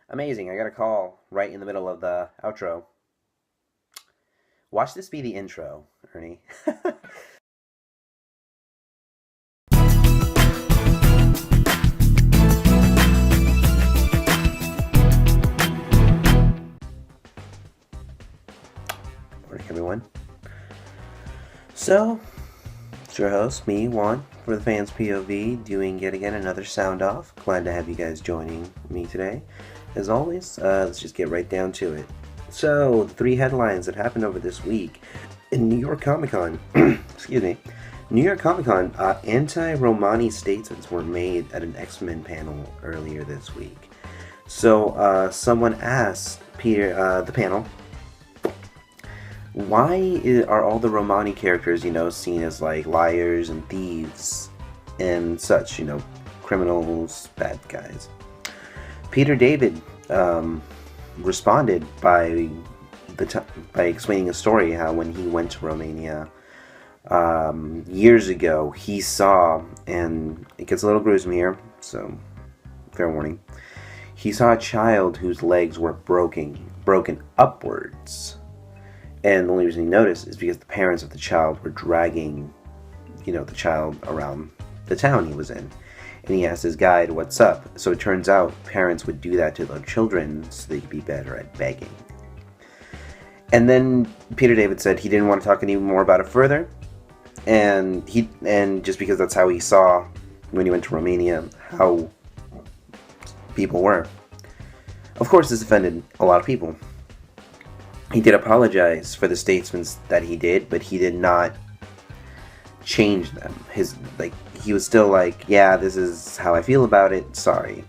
Amazing, I got a call right in the middle of the outro. Watch this be the intro, Ernie. Morning, everyone. So, it's your host, me, Juan, for the fans P.O.V, doing yet again another sound off. Glad to have you guys joining me today. As always, let's just get right down to it. So, the three headlines that happened over this week in New York Comic Con. Excuse me. New York Comic Con, anti-Romani statements were made at an X-Men panel earlier this week. So, someone asked the panel, why are all the Romani characters, seen as like liars and thieves and such, criminals, bad guys? Peter David responded by explaining a story how when he went to Romania years ago, he saw, and it gets a little gruesome here, so fair warning, he saw a child whose legs were broken upwards. And the only reason he noticed is because the parents of the child were dragging, the child around the town he was in. And he asked his guide, what's up? So it turns out parents would do that to their children so they could be better at begging. And then Peter David said he didn't want to talk any more about it further. And just because that's how he saw when he went to Romania, how people were. Of course, this offended a lot of people. He did apologize for the statements that he did, but he did not change them. He was still like, yeah, this is how I feel about it, sorry.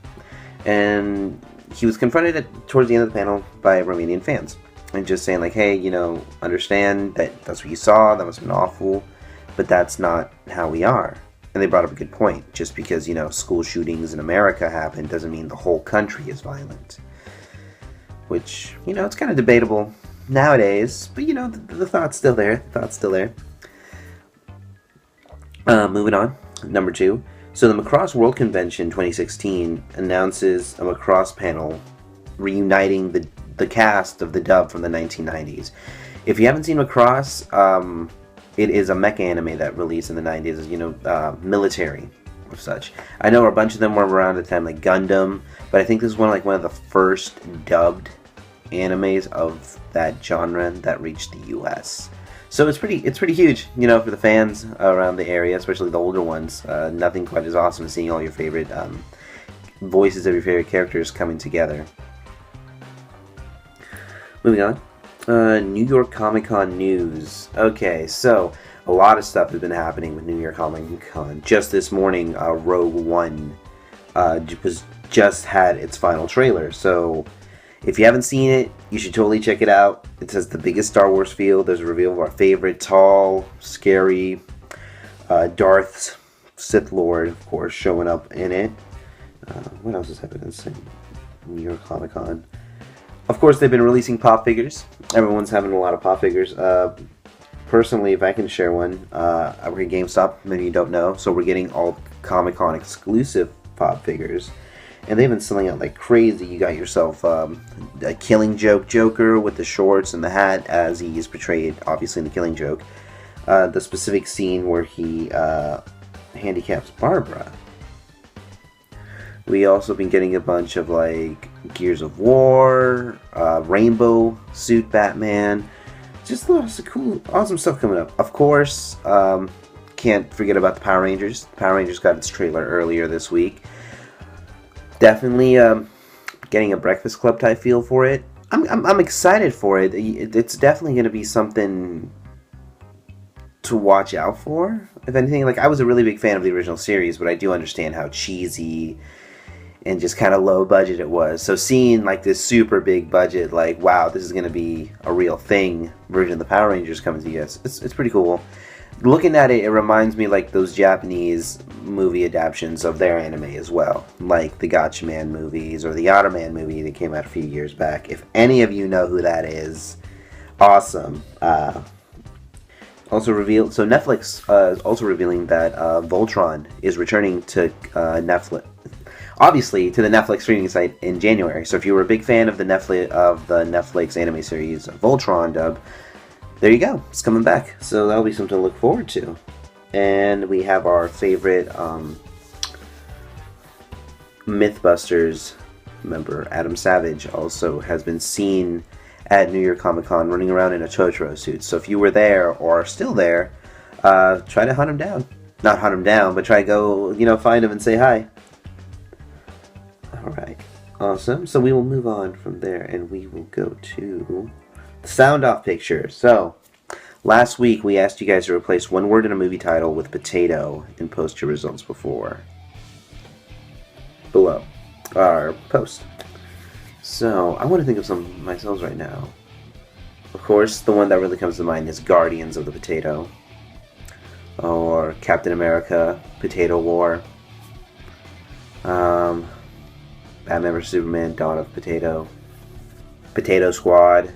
And he was confronted towards the end of the panel by Romanian fans. And just saying like, hey, understand that that's what you saw, that must have been awful, but that's not how we are. And they brought up a good point. Just because, school shootings in America happen doesn't mean the whole country is violent. Which, it's kind of debatable nowadays, but the thought's still there. Moving on, number 2. So the Macross World Convention 2016 announces a Macross panel reuniting the cast of the dub from the 1990s. If you haven't seen Macross, it is a mecha anime that released in the 90s, military of such. I know a bunch of them were around at the time, like Gundam, but I think this is one of the first dubbed animes of that genre that reached the US. So it's pretty huge, for the fans around the area, especially the older ones. Nothing quite as awesome as seeing all your favorite voices of your favorite characters coming together. Moving on. New York Comic Con news. Okay, so a lot of stuff has been happening with New York Comic Con. Just this morning, Rogue One just had its final trailer. So if you haven't seen it, you should totally check it out. It says the biggest Star Wars feel. There's a reveal of our favorite tall, scary Darth Sith Lord, of course, showing up in it. What else is happening in New York Comic Con? Of course, they've been releasing pop figures. Everyone's having a lot of pop figures. Personally, if I can share one, I work at GameStop, maybe you don't know, so we're getting all Comic-Con exclusive pop figures. And they've been selling out like crazy. You got yourself a Killing Joke Joker with the shorts and the hat as he is portrayed, obviously, in the Killing Joke. The specific scene where he handicaps Barbara. We also been getting a bunch of like Gears of War, Rainbow Suit Batman. Just lots of cool, awesome stuff coming up. Of course, can't forget about the Power Rangers. The Power Rangers got its trailer earlier this week. Definitely getting a Breakfast Club type feel for it. I'm excited for it. It's definitely going to be something to watch out for. If anything, I was a really big fan of the original series, but I do understand how cheesy and just kind of low budget it was. So seeing this super big budget, wow, this is going to be a real thing version of the Power Rangers coming to us. It's pretty cool. Looking at it, it reminds me those Japanese movie adaptations of their anime as well. Like the Gatchaman movies or the Otterman movie that came out a few years back. If any of you know who that is, awesome. Also revealed, so Netflix is also revealing that Voltron is returning to Netflix. obviously to the Netflix streaming site in January. So if you were a big fan of the Netflix anime series Voltron dub, there you go. It's coming back. So that'll be something to look forward to. And we have our favorite Mythbusters member, Adam Savage, also has been seen at New York Comic Con running around in a Totoro suit. So if you were there or are still there, try to hunt him down. Not hunt him down, but try to go, find him and say hi. Alright, awesome. So we will move on from there and we will go to the sound off picture. So, last week we asked you guys to replace one word in a movie title with potato and post your results below our post. So, I want to think of some myself right now. Of course, the one that really comes to mind is Guardians of the Potato. Or Captain America, Potato War. Batman vs. Superman, Dawn of Potato. Potato Squad.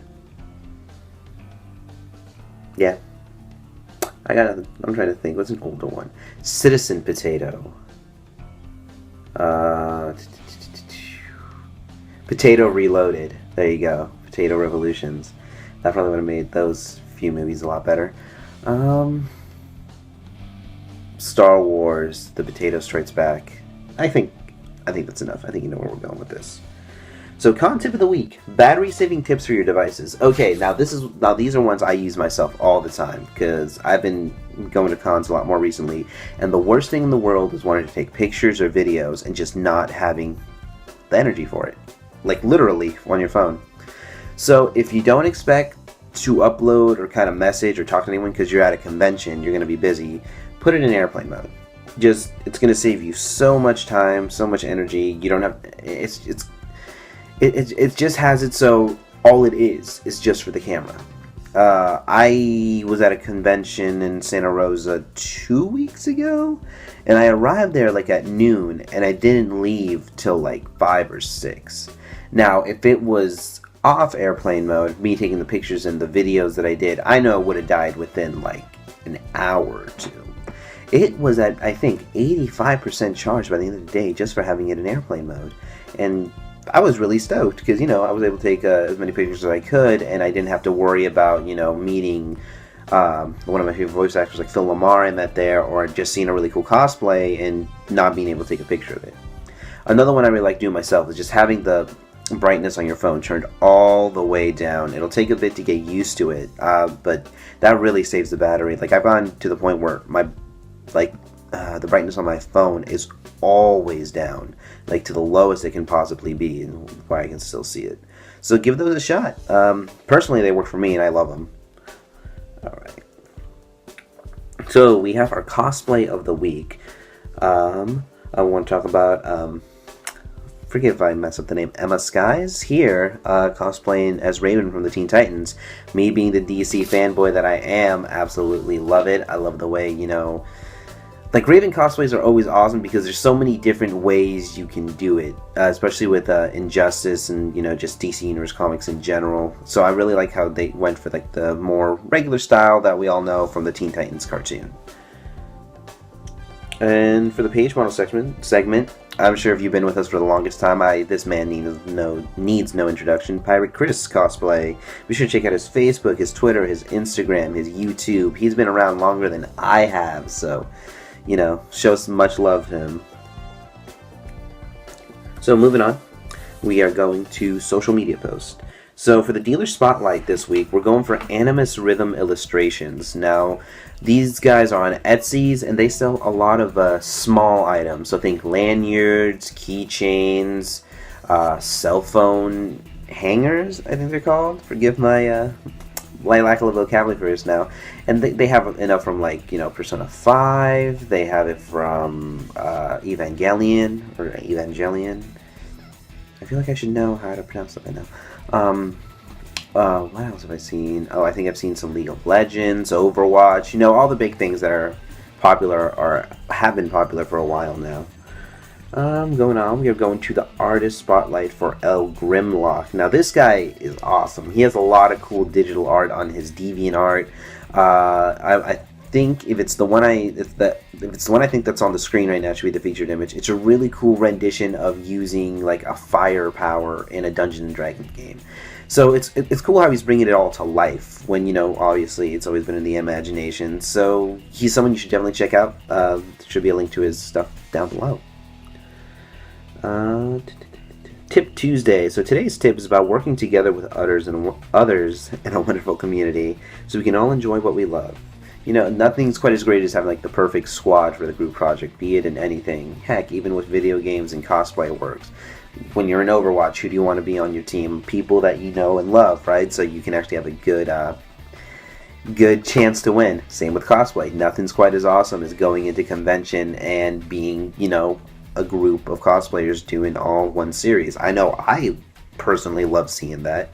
Yeah. I'm trying to think. What's an older one? Citizen Potato. Potato Reloaded. There you go. Potato Revolutions. That probably would have made those few movies a lot better. Star Wars, The Potato Strikes Back. I think that's enough. I think you know where we're going with this. So, con tip of the week: battery saving tips for your devices. Okay, now these are ones I use myself all the time because I've been going to cons a lot more recently, and the worst thing in the world is wanting to take pictures or videos and just not having the energy for it, like literally on your phone. So, if you don't expect to upload or kind of message or talk to anyone because you're at a convention, you're going to be busy, put it in airplane mode. It's going to save you so much time, so much energy. You don't have, it just has it so all it is just for the camera. I was at a convention in Santa Rosa 2 weeks ago, and I arrived there like at noon, and I didn't leave till like 5 or 6. Now, if it was off airplane mode, me taking the pictures and the videos that I did, I know it would have died within like an hour or two. It was at, I think, 85% charged by the end of the day just for having it in airplane mode. And I was really stoked because, I was able to take as many pictures as I could, and I didn't have to worry about, meeting one of my favorite voice actors like Phil Lamar I met there, or just seeing a really cool cosplay and not being able to take a picture of it. Another one I really like doing myself is just having the brightness on your phone turned all the way down. It'll take a bit to get used to it, but that really saves the battery. Like, I've gone to the point where the brightness on my phone is always down, like to the lowest it can possibly be, and where I can still see it. So give those a shot. Personally, they work for me, and I love them. Alright. So we have our cosplay of the week. I want to talk about, forgive if I mess up the name, Emmaskies here, cosplaying as Raven from the Teen Titans. Me being the DC fanboy that I am, absolutely love it. I love the way, like, Raven cosplays are always awesome because there's so many different ways you can do it, especially with Injustice and, just DC Universe comics in general. So I really like how they went for, like, the more regular style that we all know from the Teen Titans cartoon. And for the page model segment, I'm sure if you've been with us for the longest time, this man needs no introduction. Pirate Chris cosplay. Be sure to check out his Facebook, his Twitter, his Instagram, his YouTube. He's been around longer than I have, so show some much love to him. So moving on, we are going to social media posts. So for the dealer spotlight this week, we're going for Animus Rhythm Illustrations. Now, these guys are on Etsy's, and they sell a lot of small items. So think lanyards, keychains, cell phone hangers, I think they're called. Forgive my lack of vocabulary for this now. And they have enough from, like, Persona 5. They have it from Evangelion. I feel like I should know how to pronounce that by now. What else have I seen? Oh, I think I've seen some League of Legends, Overwatch. All the big things that are popular or have been popular for a while now. Going on, we are going to the artist spotlight for El-Grimlock. Now, this guy is awesome. He has a lot of cool digital art on his DeviantArt. think if it's the one if it's the one I think that's on the screen right now, it should be the featured image. It's a really cool rendition of using like a fire power in a Dungeons and Dragons game. So it's cool how he's bringing it all to life when, you know, obviously it's always been in the imagination. So he's someone you should definitely check out. There should be a link to his stuff down below. Tip Tuesday. So today's tip is about working together with others in a wonderful community so we can all enjoy what we love. You know, nothing's quite as great as having like the perfect squad for the group project, be it in anything. Heck, even with video games and cosplay works. When you're in Overwatch, who do you want to be on your team? People that you know and love, right? So you can actually have a good chance to win. Same with cosplay. Nothing's quite as awesome as going into convention and being, you know, a group of cosplayers doing all one series. I know I personally love seeing that.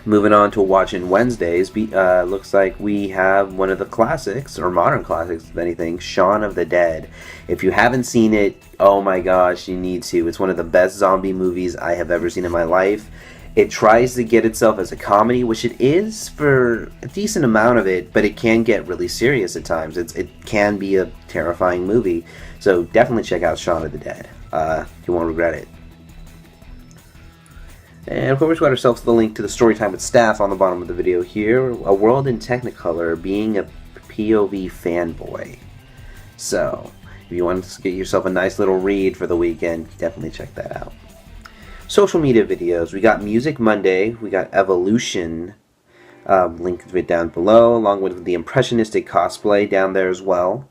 Moving on to Watchin Wednesdays, looks like we have one of the classics, or modern classics if anything, Shaun of the Dead. If you haven't seen it, oh my gosh, you need to. It's one of the best zombie movies I have ever seen in my life. It tries to get itself as a comedy, which it is for a decent amount of it, but it can get really serious at times. It can be a terrifying movie, so definitely check out Shaun of the Dead. You won't regret it. And of course we got ourselves the link to the Storytime with Staff on the bottom of the video here. A World in Technicolor, being a P.O.V fanboy. So, if you want to get yourself a nice little read for the weekend, definitely check that out. Social media videos. We got Music Monday. We got Evolution. Link to it down below, along with the Impressionistic Cosplay down there as well.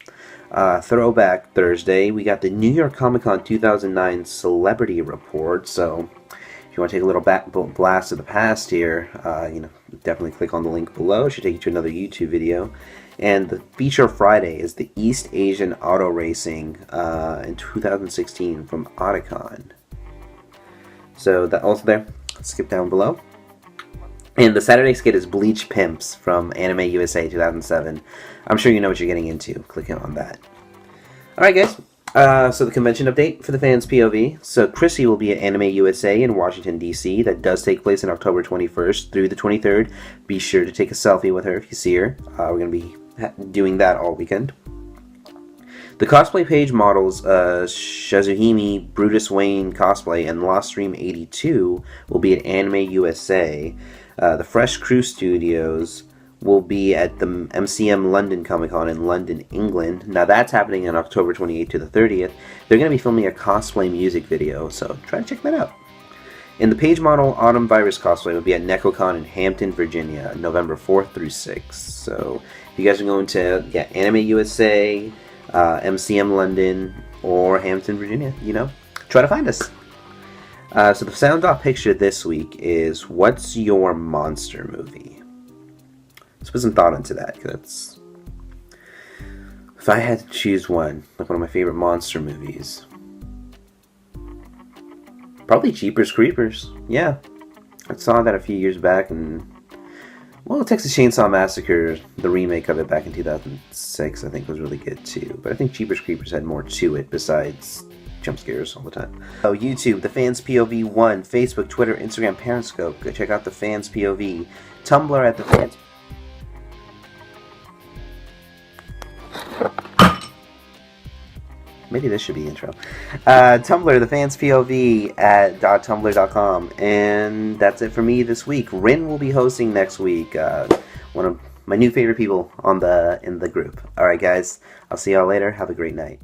Throwback Thursday. We got the New York Comic Con 2009 Celebrity Report. So, if you want to take a little blast of the past here, you know, definitely click on the link below. It should take you to another YouTube video. And the feature Friday is the East Asian Auto Racing in 2016 from Otakon. So that also there. Let's skip down below. And the Saturday skit is Bleach Pimps from Anime USA 2007. I'm sure you know what you're getting into. Clicking on that. Alright guys. So the convention update for the fans POV. So Chrissy will be at Anime USA in Washington, D.C. That does take place on October 21st through the 23rd. Be sure to take a selfie with her if you see her. We're going to be doing that all weekend. The cosplay page models Shazuhime, Brutus Wayne Cosplay, and Lost Stream 82 will be at Anime USA. The Fresh Crew Studios will be at the MCM London Comic Con in London, England. Now that's happening on October 28th to the 30th. They're going to be filming a cosplay music video, so try to check that out. And the page model Autumn Virus Cosplay will be at NecoCon in Hampton, Virginia, November 4th through 6th. So if you guys are going to Anime USA, MCM London, or Hampton, Virginia, you know, try to find us. So the sound off picture this week is, what's your monster movie? Let's put some thought into that, because if I had to choose one, like one of my favorite monster movies, probably Jeepers Creepers. Yeah, I saw that a few years back, and well, Texas Chainsaw Massacre, the remake of it back in 2006, I think was really good too. But I think Jeepers Creepers had more to it besides jump scares all the time. Oh, YouTube, the Fans POV 1, Facebook, Twitter, Instagram, Periscope. Go check out the Fans POV. Tumblr at the Fans. Maybe this should be intro. Tumblr, the Fans POV at .tumblr.com. And that's it for me this week. Rin will be hosting next week. One of my new favorite people in the group. Alright guys, I'll see y'all later. Have a great night.